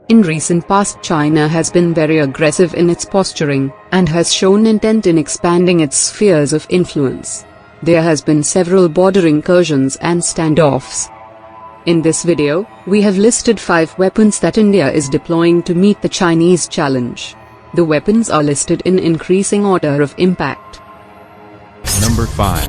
In recent past, China has been very aggressive in its posturing, and has shown intent in expanding its spheres of influence. There has been several border incursions and standoffs. In this video, we have listed 5 weapons that India is deploying to meet the Chinese challenge. The weapons are listed in increasing order of impact. Number 5.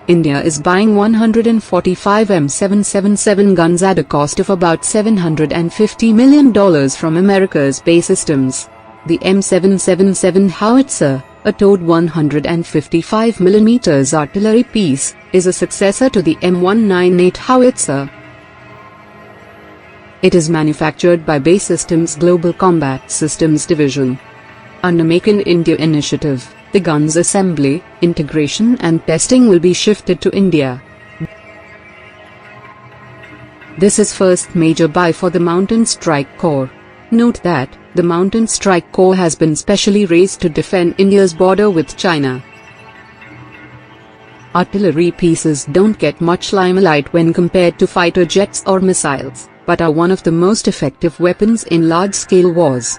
India is buying 145 M777 guns at a cost of about $750 million from America's BAE Systems. The M777 howitzer, a towed 155mm artillery piece, is a successor to the M198 howitzer. It is manufactured by BAE Systems Global Combat Systems Division. Under Make in India initiative, the gun's assembly, integration and testing will be shifted to India. This is first major buy for the Mountain Strike Corps. Note that, the Mountain Strike Corps has been specially raised to defend India's border with China. Artillery pieces don't get much limelight when compared to fighter jets or missiles, but are one of the most effective weapons in large-scale wars.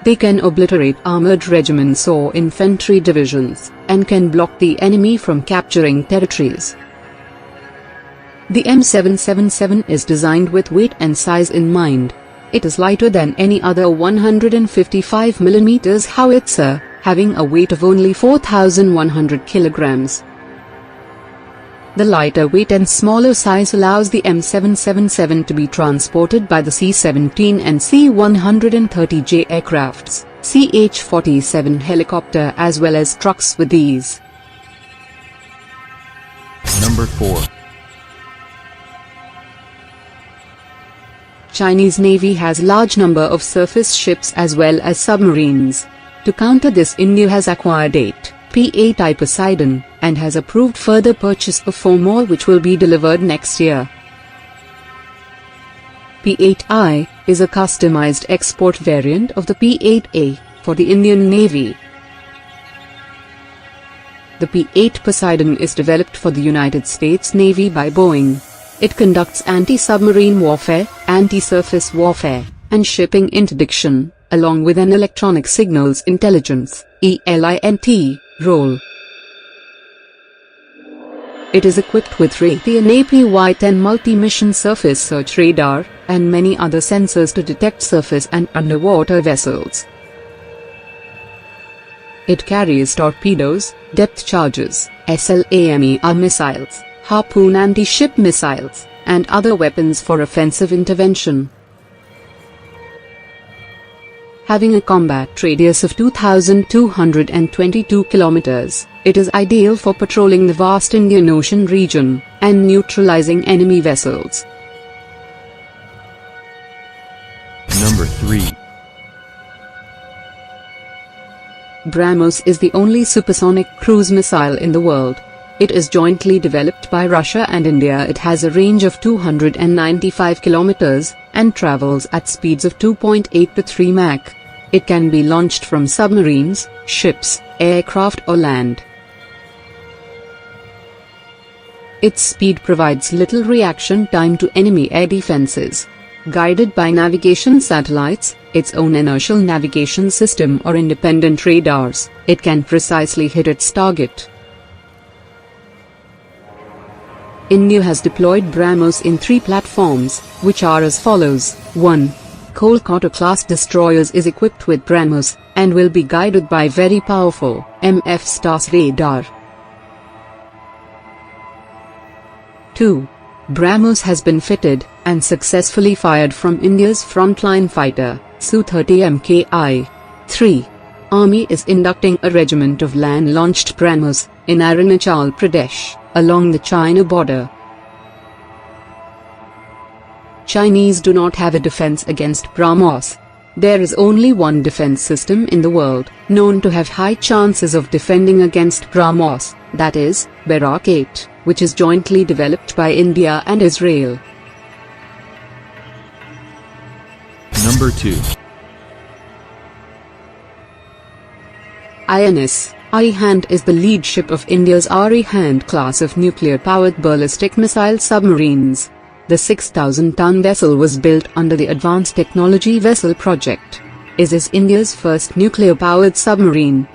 They can obliterate armored regiments or infantry divisions, and can block the enemy from capturing territories. The M777 is designed with weight and size in mind. It is lighter than any other 155mm howitzer, having a weight of only 4,100 kilograms. The lighter weight and smaller size allows the M777 to be transported by the C-17 and C-130J aircrafts, CH-47 helicopter as well as trucks with ease. Number 4. Chinese Navy has large number of surface ships as well as submarines. To counter this, India has acquired 8 P-8I Poseidon, and has approved further purchase of 4 more which will be delivered next year. P-8I is a customized export variant of the P-8A for the Indian Navy. The P-8 Poseidon is developed for the United States Navy by Boeing. It conducts anti-submarine warfare, anti-surface warfare, and shipping interdiction, along with an electronic signals intelligence (ELINT) role. It is equipped with Raytheon APY-10 multi-mission surface search radar, and many other sensors to detect surface and underwater vessels. It carries torpedoes, depth charges, SLAMER missiles, Harpoon anti-ship missiles, and other weapons for offensive intervention. Having a combat radius of 2,222 kilometers, it is ideal for patrolling the vast Indian Ocean region, and neutralizing enemy vessels. Number 3. BrahMos is the only supersonic cruise missile in the world. It is jointly developed by Russia and India. It has a range of 295 kilometers, and travels at speeds of 2.8 to 3 Mach. It can be launched from submarines, ships, aircraft or land. Its speed provides little reaction time to enemy air defenses. Guided by navigation satellites, its own inertial navigation system or independent radars, it can precisely hit its target. India has deployed BrahMos in 3 platforms, which are as follows. 1. Kolkata-class destroyers is equipped with BrahMos, and will be guided by very powerful MF STARS radar. 2. BrahMos has been fitted, and successfully fired from India's frontline fighter, Su-30 MKI. 3. Army is inducting a regiment of land-launched BrahMos, in Arunachal Pradesh, along the China border. Chinese do not have a defense against BrahMos. There is only one defense system in the world, known to have high chances of defending against BrahMos, that is, Barak 8, which is jointly developed by India and Israel. Number 2. INS Arihant is the lead ship of India's Arihant class of nuclear-powered ballistic missile submarines. The 6,000-ton vessel was built under the Advanced Technology Vessel Project. It is India's first nuclear-powered submarine.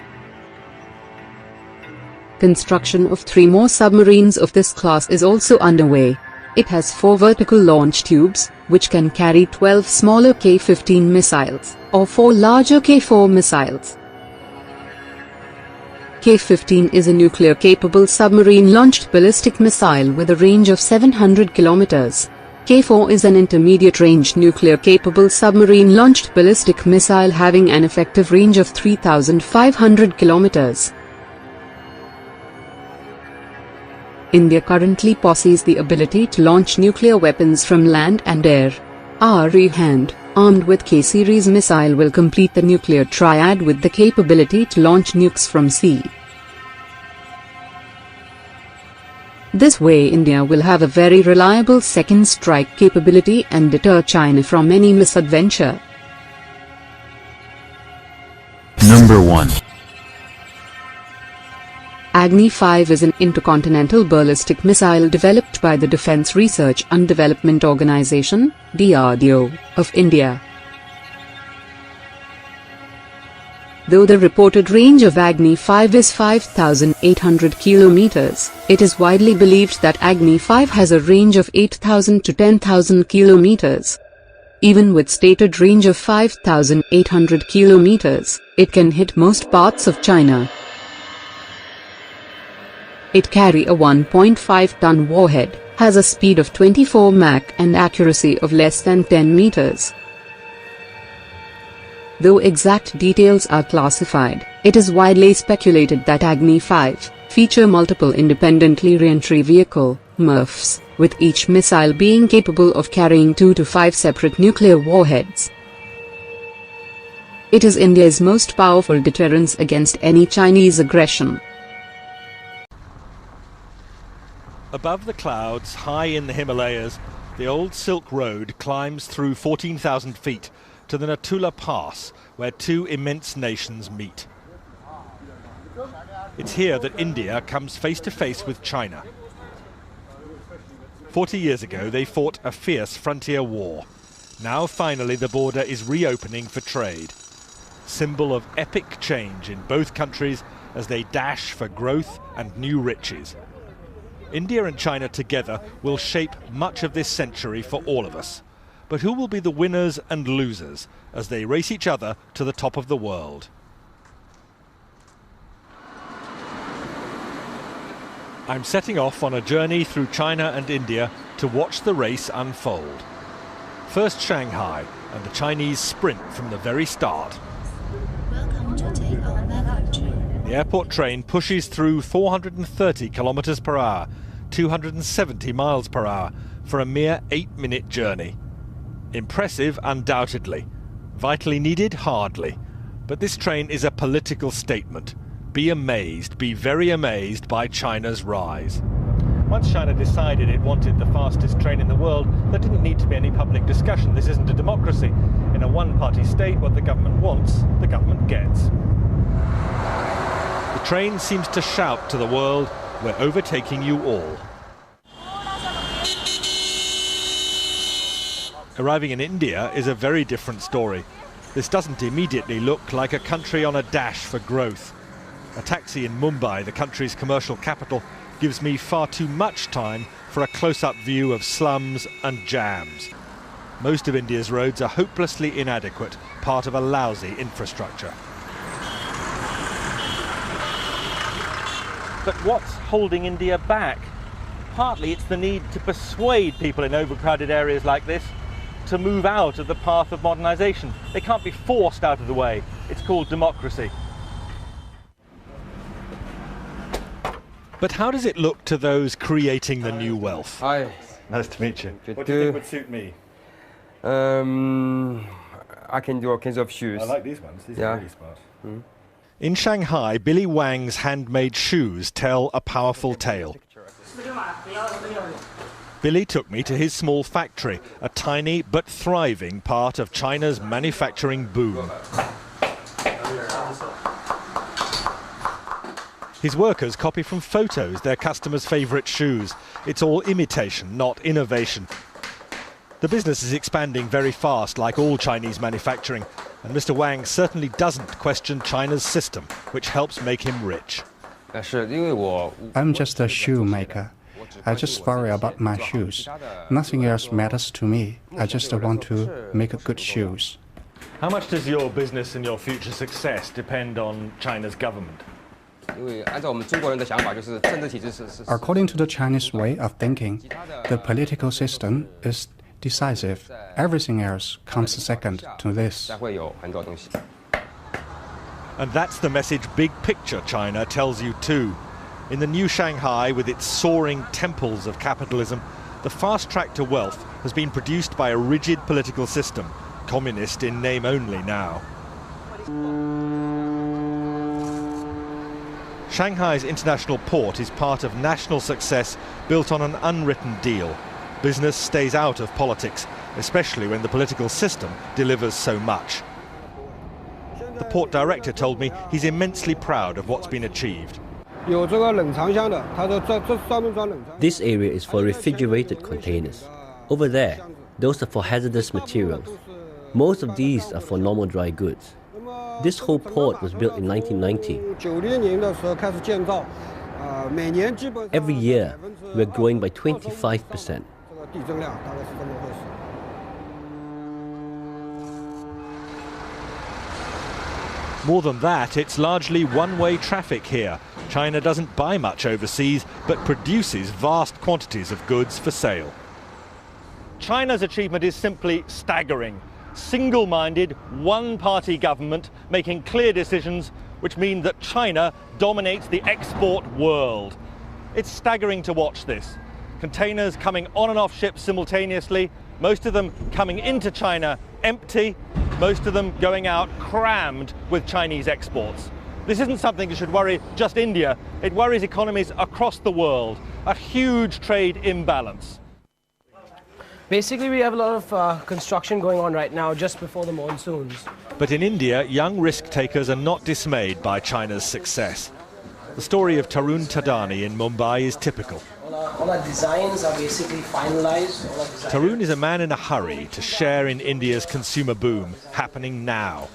Construction of 3 more submarines of this class is also underway. It has 4 vertical launch tubes, which can carry 12 smaller K-15 missiles, or 4 larger K-4 missiles. K-15 is a nuclear-capable submarine-launched ballistic missile with a range of 700 kilometers. K-4 is an intermediate-range nuclear-capable submarine-launched ballistic missile having an effective range of 3,500 kilometers. India currently possesses the ability to launch nuclear weapons from land and air. Arihant, armed with K-series missile, will complete the nuclear triad with the capability to launch nukes from sea. This way India will have a very reliable second strike capability and deter China from any misadventure. Number 1. Agni-5 is an intercontinental ballistic missile developed by the Defence Research and Development Organisation, DRDO, of India. Though the reported range of Agni-5 is 5,800 kilometers, it is widely believed that Agni-5 has a range of 8,000 to 10,000 kilometers. Even with stated range of 5,800 kilometers, it can hit most parts of China. It carries a 1.5-ton warhead, has a speed of 24 Mach and accuracy of less than 10 meters. Though exact details are classified, it is widely speculated that Agni-5 feature multiple independently re-entry vehicle (MIRVs), with each missile being capable of carrying 2 to 5 separate nuclear warheads. It is India's most powerful deterrence against any Chinese aggression. Above the clouds, high in the Himalayas, the old Silk Road climbs through 14,000 feet to the Natula Pass, where 2 immense nations meet. It's here that India comes face to face with China. 40 years ago, they fought a fierce frontier war. Now, finally, the border is reopening for trade. Symbol of epic change in both countries as they dash for growth and new riches. India and China together will shape much of this century for all of us. But who will be the winners and losers as they race each other to the top of the world? I'm setting off on a journey through China and India to watch the race unfold. First Shanghai, and the Chinese sprint from the very start. Welcome to take our method train. The airport train pushes through 430 kilometers per hour, 270 miles per hour, for a mere 8-minute journey. Impressive, undoubtedly. Vitally needed, hardly. But this train is a political statement. Be amazed, be very amazed by China's rise. Once China decided it wanted the fastest train in the world, there didn't need to be any public discussion. This isn't a democracy. In a one-party state, what the government wants, the government gets. The train seems to shout to the world, "We're overtaking you all." Arriving in India is a very different story. This doesn't immediately look like a country on a dash for growth. A taxi in Mumbai, the country's commercial capital, gives me far too much time for a close-up view of slums and jams. Most of India's roads are hopelessly inadequate, part of a lousy infrastructure. But what's holding India back? Partly it's the need to persuade people in overcrowded areas like this to move out of the path of modernisation. They can't be forced out of the way. It's called democracy. But how does it look to those creating the new wealth? Hi. Nice to meet you. What do you think would suit me? I can do all kinds of shoes. I like these ones. These are really smart. In Shanghai, Billy Wang's handmade shoes tell a powerful tale. Billy took me to his small factory, a tiny but thriving part of China's manufacturing boom. His workers copy from photos their customers' favourite shoes. It's all imitation, not innovation. The business is expanding very fast, like all Chinese manufacturing, and Mr. Wang certainly doesn't question China's system, which helps make him rich. I'm just a shoemaker. I just worry about my shoes. Nothing else matters to me. I just want to make good shoes. How much does your business and your future success depend on China's government? According to the Chinese way of thinking, the political system is decisive. Everything else comes second to this. And that's the message big picture China tells you too. In the new Shanghai, with its soaring temples of capitalism, the fast track to wealth has been produced by a rigid political system, communist in name only now. Shanghai's international port is part of national success built on an unwritten deal. Business stays out of politics, especially when the political system delivers so much. The port director told me he's immensely proud of what's been achieved. This area is for refrigerated containers. Over there, those are for hazardous materials. Most of these are for normal dry goods. This whole port was built in 1990. Every year, we're growing by 25%. More than that, it's largely one-way traffic here. China doesn't buy much overseas, but produces vast quantities of goods for sale. China's achievement is simply staggering. Single-minded, one-party government making clear decisions which mean that China dominates the export world. It's staggering to watch this. Containers coming on and off ships simultaneously, most of them coming into China empty, most of them going out crammed with Chinese exports. This isn't something that should worry just India, it worries economies across the world. A huge trade imbalance. Basically, we have a lot of construction going on right now just before the monsoons. But in India, young risk-takers are not dismayed by China's success. The story of Tarun Tadani in Mumbai is typical. All our designs are basically finalized. Tarun is a man in a hurry to share in India's consumer boom, happening now.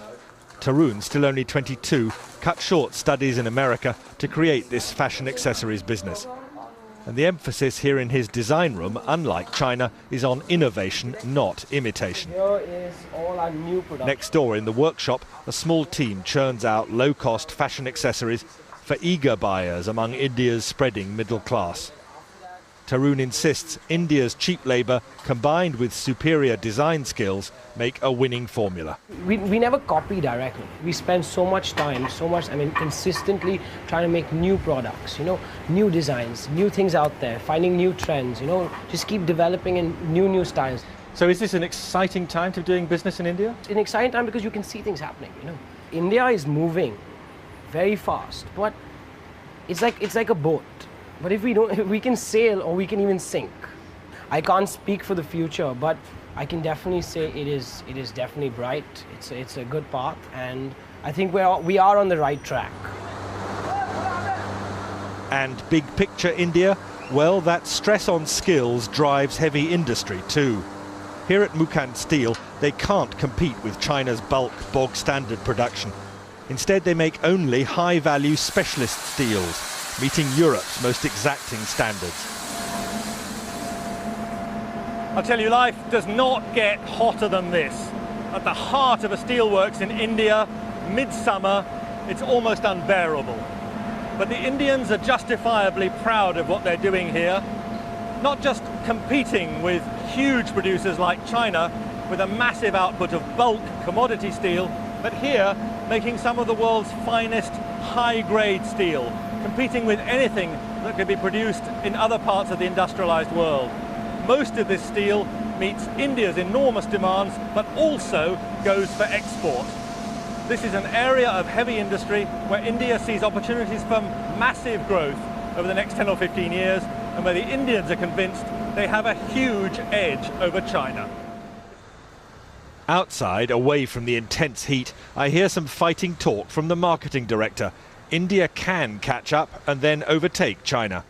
Tarun, still only 22, cut short studies in America to create this fashion accessories business. And the emphasis here in his design room, unlike China, is on innovation, not imitation. Here is all our new production. Next door in the workshop, a small team churns out low-cost fashion accessories for eager buyers among India's spreading middle class. Tarun insists India's cheap labour, combined with superior design skills, make a winning formula. We never copy directly. We spend so much time, consistently trying to make new products, new designs, new things out there, finding new trends, just keep developing in new styles. So is this an exciting time to be doing business in India? It's an exciting time because you can see things happening, India is moving very fast, but it's like a boat. But if we can sail or we can even sink. I can't speak for the future, but I can definitely say it is definitely bright. It's a good path, and I think we are on the right track. And big picture India? Well, that stress on skills drives heavy industry too. Here at Mukand Steel, they can't compete with China's bulk bog standard production. Instead, they make only high-value specialist steels, meeting Europe's most exacting standards. I'll tell you, life does not get hotter than this. At the heart of a steelworks in India, midsummer, it's almost unbearable. But the Indians are justifiably proud of what they're doing here, not just competing with huge producers like China with a massive output of bulk commodity steel, but here making some of the world's finest high-grade steel, competing with anything that could be produced in other parts of the industrialized world. Most of this steel meets India's enormous demands, but also goes for export. This is an area of heavy industry where India sees opportunities for massive growth over the next 10 or 15 years, and where the Indians are convinced they have a huge edge over China. Outside, away from the intense heat, I hear some fighting talk from the marketing director. India can catch up and then overtake China.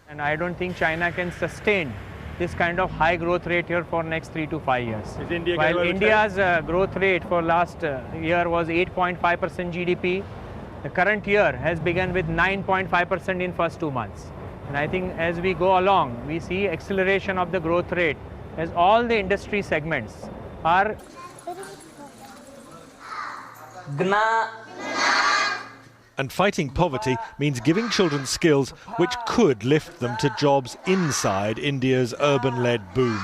And I don't think China can sustain this kind of high growth rate here for next 3 to 5 years. Is India While going to India's growth rate for last year was 8.5% GDP, the current year has begun with 9.5% in first 2 months. And I think as we go along, we see acceleration of the growth rate as all the industry segments are. And fighting poverty means giving children skills which could lift them to jobs inside India's urban-led boom.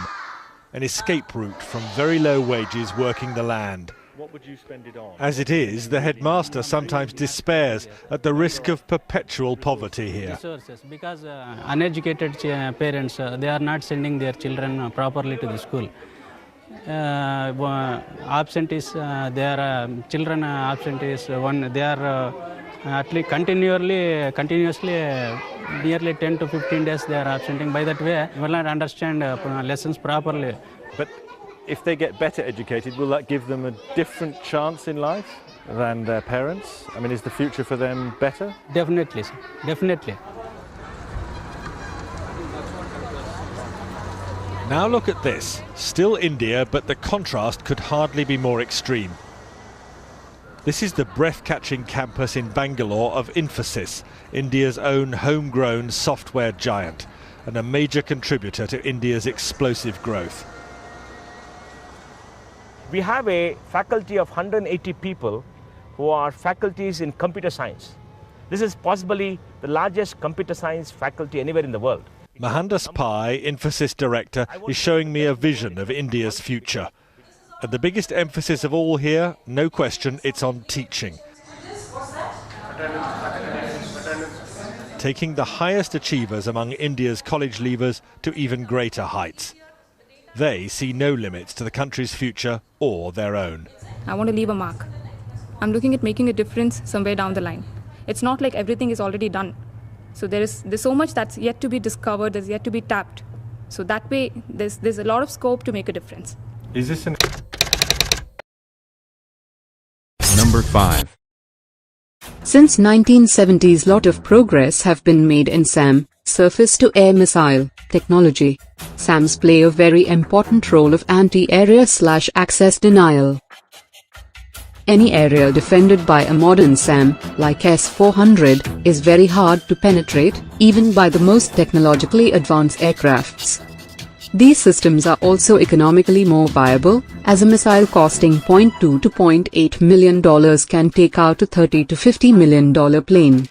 An escape route from very low wages working the land. What would you spend it on? As it is, the headmaster sometimes despairs at the risk of perpetual poverty here. Because uneducated parents, they are not sending their children properly to the school. Absentees, their children absentees, they are at least continuously nearly 10 to 15 days they are absenting. By that way, will not understand lessons properly. But if they get better educated, will that give them a different chance in life than their parents? I mean, is the future for them better? Definitely, sir. Definitely. Now look at this. Still India, but the contrast could hardly be more extreme. This is the breath-catching campus in Bangalore of Infosys, India's own homegrown software giant, and a major contributor to India's explosive growth. We have a faculty of 180 people who are faculties in computer science. This is possibly the largest computer science faculty anywhere in the world. Mohandas Pai, Infosys director, is showing me a vision of India's future. And the biggest emphasis of all here, no question, it's on teaching. Taking the highest achievers among India's college leavers to even greater heights. They see no limits to the country's future or their own. I want to leave a mark. I'm looking at making a difference somewhere down the line. It's not like everything is already done. So there's so much that's yet to be discovered, there's yet to be tapped. So that way, there's a lot of scope to make a difference. Is this an... Number 5. Since 1970s, lot of progress have been made in SAM, surface-to-air missile, technology. SAMs play a very important role of anti-area/access denial. Any area defended by a modern SAM, like S-400, is very hard to penetrate, even by the most technologically advanced aircrafts. These systems are also economically more viable, as a missile costing $0.2 to $0.8 million can take out a $30 to $50 million plane.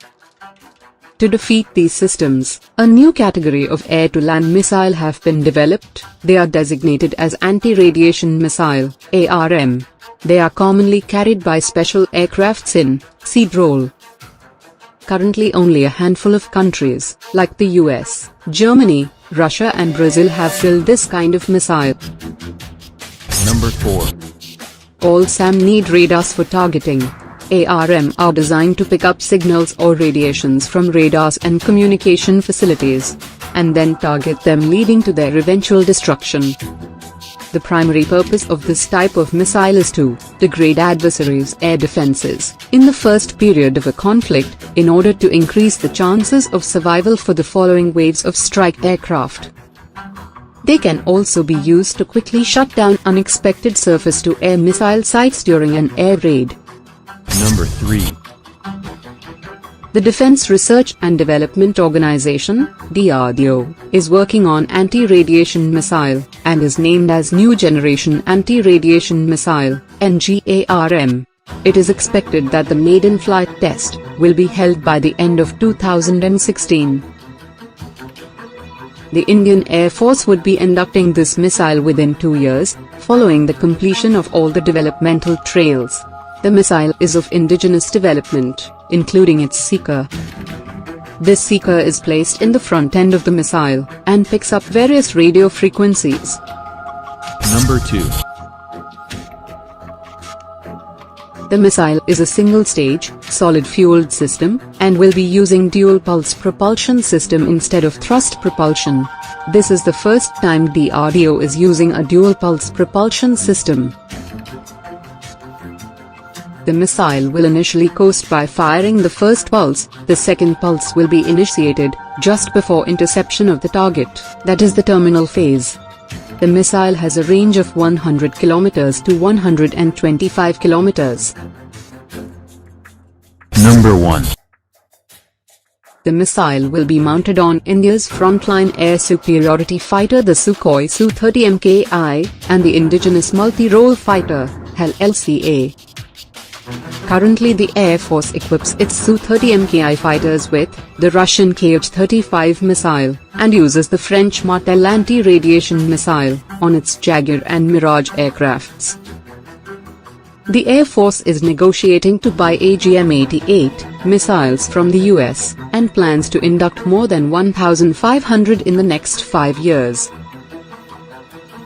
To defeat these systems, a new category of air-to-land missile have been developed. They are designated as anti-radiation missile, ARM. They are commonly carried by special aircrafts in seed role. Currently only a handful of countries, like the US, Germany, Russia and Brazil have built this kind of missile. Number 4. All SAM need radars for targeting. ARM are designed to pick up signals or radiations from radars and communication facilities, and then target them, leading to their eventual destruction. The primary purpose of this type of missile is to degrade adversaries' air defenses in the first period of a conflict, in order to increase the chances of survival for the following waves of strike aircraft. They can also be used to quickly shut down unexpected surface-to-air missile sites during an air raid. Number 3. The Defense Research and Development Organization, DRDO, is working on anti-radiation missile, and is named as New Generation Anti-Radiation Missile, NGARM. It is expected that the maiden flight test will be held by the end of 2016. The Indian Air Force would be inducting this missile within 2 years, following the completion of all the developmental trails. The missile is of indigenous development, including its seeker. This seeker is placed in the front end of the missile, and picks up various radio frequencies. Number 2. The missile is a single-stage, solid-fueled system, and will be using dual-pulse propulsion system instead of thrust propulsion. This is the first time DRDO is using a dual-pulse propulsion system. The missile will initially coast by firing the first pulse. The second pulse will be initiated just before interception of the target, that is the terminal phase. The missile has a range of 100 kilometers to 125 kilometers. Number 1. The missile will be mounted on India's frontline air superiority fighter the Sukhoi Su-30 Mki and the indigenous multi-role fighter, HAL-LCA. Currently the Air Force equips its Su-30 Mki fighters with the Russian Kh-35 missile and uses the French Martel anti-radiation missile on its Jaguar and Mirage aircrafts. The Air Force is negotiating to buy AGM-88 missiles from the US and plans to induct more than 1,500 in the next 5 years.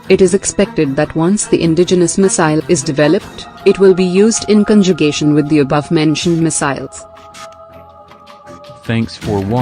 It is expected that once the indigenous missile is developed, it will be used in conjugation with the above-mentioned missiles. Thanks for watching.